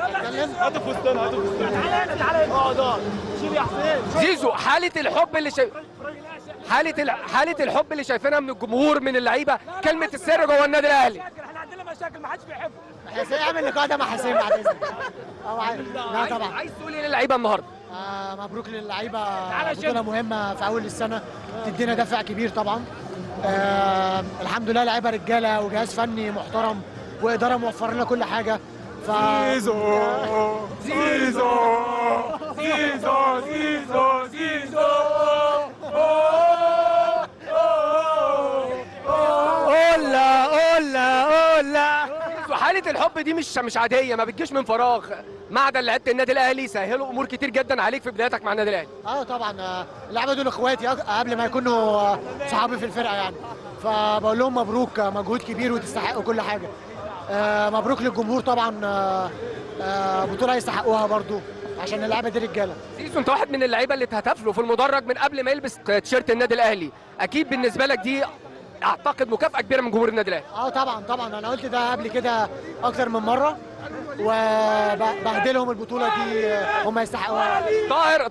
اتكلم. هاتوا فستان هاتوا فستان. تعالى تعالى اقعد شيل يا حسين. زيزو، حالة الحب اللي حالة الحب اللي شايفينها من الجمهور من اللعيبة، كلمة السر جوه النادي الأهلي. احنا عندنا مشاكل ما حدش بيحبه. حسين اعمل اللقاء ده مع حسين بعد اذنك. لا طبعا. عايز تقول ايه للعيبة النهارده؟ مبروك للعيبه، بطوله مهمه في اول السنه تدينا دافع كبير طبعا. الحمد لله لعيبه رجاله وجهاز فني محترم واداره موفر لنا كل حاجه. زيزو زيزو زيزو زيزو زيزو. قولا قولا قولا. حالة الحب دي مش عادية، ما بتجيش من فراغ. معدن لعيبة النادي الأهلي سهلوا أمور كتير جدا عليك في بدايتك مع النادي الأهلي. طبعا اللعيبه دول اخواتي قبل ما يكونوا صحابي في الفرقه يعني، فبقول لهم مبروك، مجهود كبير وتستحقوا كل حاجه. مبروك للجمهور طبعا، بطوله يستحقوها برضو عشان اللعيبه دي رجاله. زيزو، انت واحد من اللعيبه اللي اتهتف له في المدرج من قبل ما يلبس تيشيرت النادي الاهلي، اكيد بالنسبه لك دي اعتقد مكافاه كبيره من جمهور النادي الاهلي. طبعا انا قلت ده قبل كده اكتر من مره، وبهدلهم البطوله دي هم يستحقوها. طاهر